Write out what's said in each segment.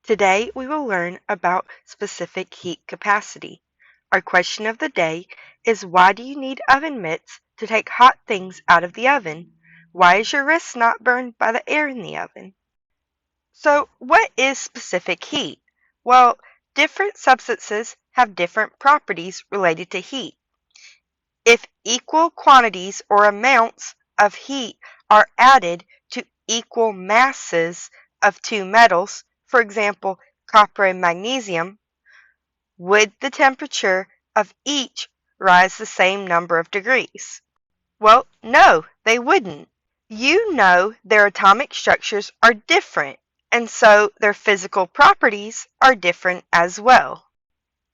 Today we will learn about specific heat capacity. Our question of the day is, why do you need oven mitts to take hot things out of the oven? Why is your wrist not burned by the air in the oven? So what is specific heat? Well, different substances have different properties related to heat. If equal quantities or amounts of heat are added to equal masses of two metals, for example, copper and magnesium, would the temperature of each rise the same number of degrees? Well, no, they wouldn't. You know their atomic structures are different, and so their physical properties are different as well.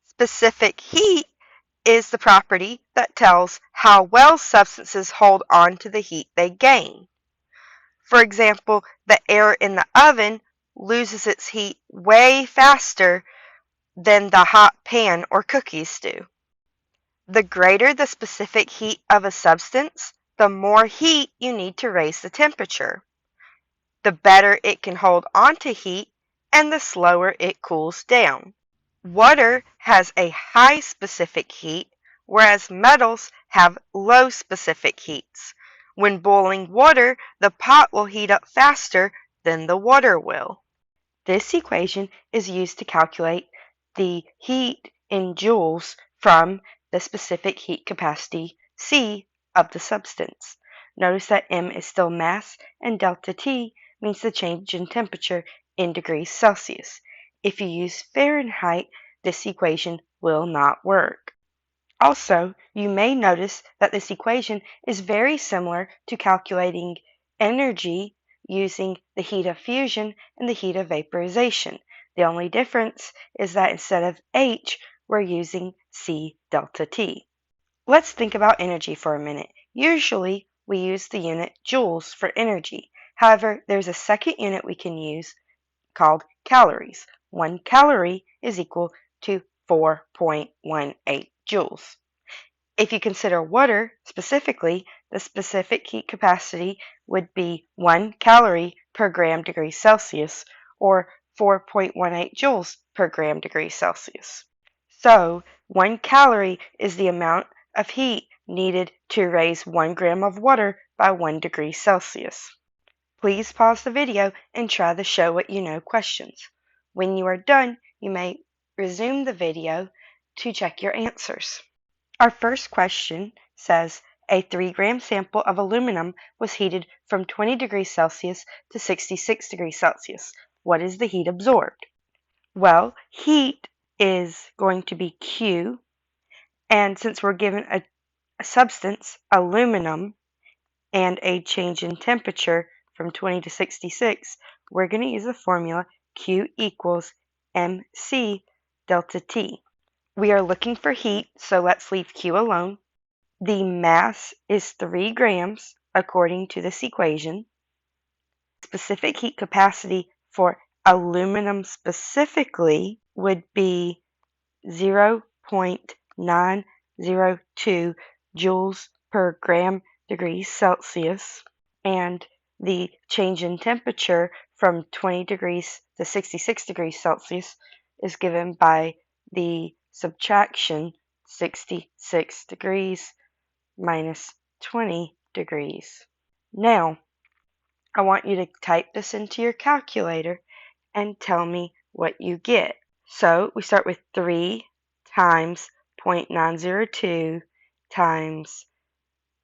Specific heat is the property that tells how well substances hold on to the heat they gain. For example, the air in the oven loses its heat way faster than the hot pan or cookies do. The greater the specific heat of a substance, the more heat you need to raise the temperature. The better it can hold on to heat, and the slower it cools down. Water has a high specific heat, whereas metals have low specific heats. When boiling water, the pot will heat up faster than the water will. This equation is used to calculate the heat in joules from the specific heat capacity C of the substance. Notice that M is still mass and delta T means the change in temperature in degrees Celsius. If you use Fahrenheit, this equation will not work. Also, you may notice that this equation is very similar to calculating energy using the heat of fusion and the heat of vaporization. The only difference is that instead of H, we're using C delta T. Let's think about energy for a minute. Usually, we use the unit joules for energy. However, there's a second unit we can use called calories. 1 calorie is equal to 4.18 joules. If you consider water specifically, the specific heat capacity would be 1 calorie per gram degree Celsius, or 4.18 joules per gram degree Celsius. So 1 calorie is the amount of heat needed to raise 1 gram of water by 1 degree Celsius. Please pause the video and try the show what you know questions. When you are done, you may resume the video to check your answers. Our first question says, a 3-gram sample of aluminum was heated from 20 degrees Celsius to 66 degrees Celsius. What is the heat absorbed? Well, heat is going to be Q, and since we're given a substance, aluminum, and a change in temperature from 20 to 66, we're going to use the formula Q equals mc delta T. We are looking for heat, so let's leave Q alone. The mass is 3 grams, according to this equation. Specific heat capacity for aluminum specifically would be 0.902 joules per gram degrees Celsius, and the change in temperature from 20 degrees to 66 degrees Celsius is given by the subtraction 66 degrees minus 20 degrees. Now, I want you to type this into your calculator and tell me what you get. So we start with 3 times 0.902 times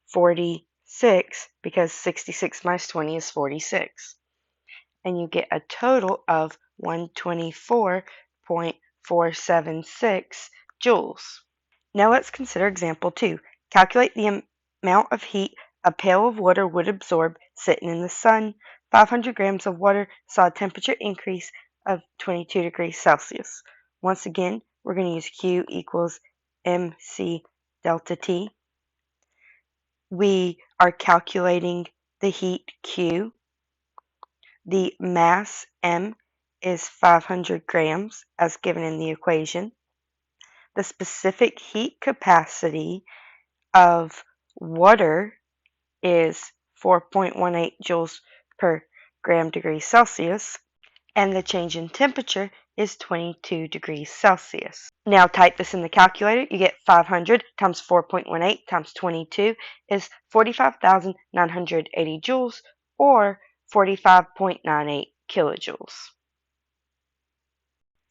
46, because 66 minus 20 is 46. And you get a total of 124.476 joules. Now let's consider example 2. Calculate the amount of heat a pail of water would absorb sitting in the sun. 500 grams of water saw a temperature increase of 22 degrees Celsius. Once again, we're going to use Q equals mc delta T. We are calculating the heat Q. The mass M is 500 grams as given in the equation. The specific heat capacity of water is 4.18 joules per gram degree Celsius. and the change in temperature is 22 degrees Celsius. Now type this in the calculator. You get 500 times 4.18 times 22 is 45,980 joules, or 45.98 kilojoules.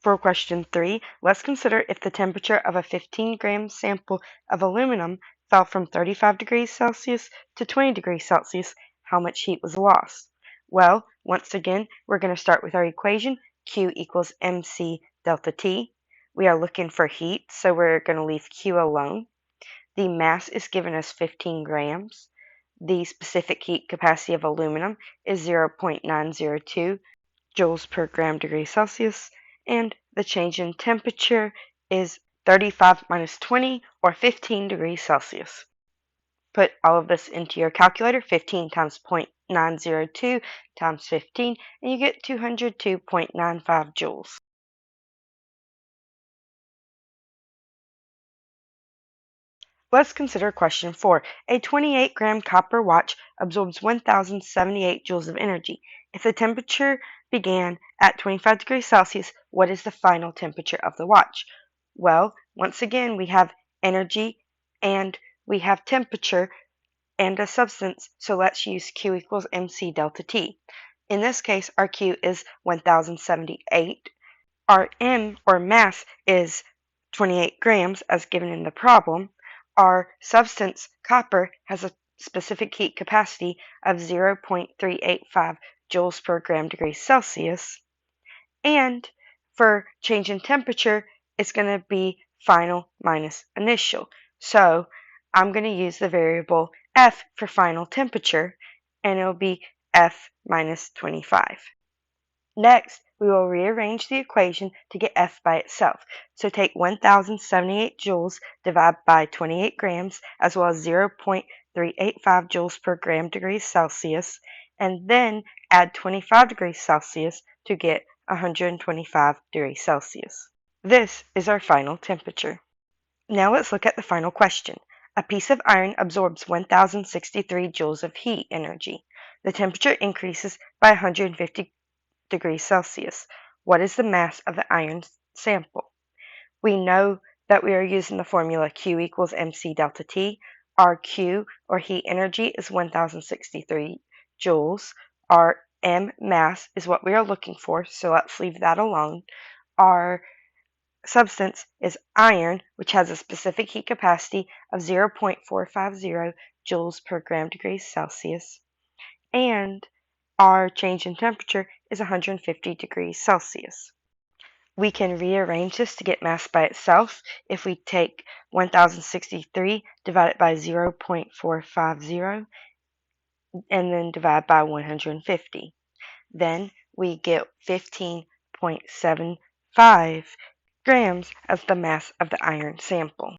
For question 3, let's consider if the temperature of a 15-gram sample of aluminum fell from 35 degrees Celsius to 20 degrees Celsius, how much heat was lost? Well, once again, we're going to start with our equation, Q equals mc delta T. We are looking for heat, so we're going to leave Q alone. The mass is given as 15 grams. The specific heat capacity of aluminum is 0.902 joules per gram degree Celsius, and the change in temperature is 35 minus 20, or 15 degrees Celsius. Put all of this into your calculator. 15 times 0.902 times 15, and you get 202.95 joules. Let's consider question 4. A 28-gram copper watch absorbs 1,078 joules of energy. If the temperature began at 25 degrees Celsius, what is the final temperature of the watch? Well, once again, we have energy and we have temperature and a substance, so let's use Q equals mc delta T. In this case, our Q is 1,078. Our M, or mass, is 28 grams, as given in the problem. Our substance, copper, has a specific heat capacity of 0.385 joules per gram degree Celsius. And for change in temperature, it's going to be final minus initial. So I'm going to use the variable F for final temperature, and it'll be F minus 25. Next, we will rearrange the equation to get F by itself. So take 1,078 joules, divide by 28 grams, as well as 0.385 joules per gram degrees Celsius, and then add 25 degrees Celsius to get 125 degrees Celsius. This is our final temperature. Now let's look at the final question. A piece of iron absorbs 1,063 joules of heat energy. The temperature increases by 150 degrees Celsius. What is the mass of the iron sample? We know that we are using the formula Q equals mc delta T. Our Q, or heat energy, is 1,063 joules. Our M, mass, is what we are looking for, so let's leave that alone. Our substance is iron, which has a specific heat capacity of 0.450 joules per gram degrees Celsius. And our change in temperature is 150 degrees Celsius. We can rearrange this to get mass by itself. If we take 1063, divide it by 0.450, and then divide by 150. Then we get 15.75 grams as the mass of the iron sample.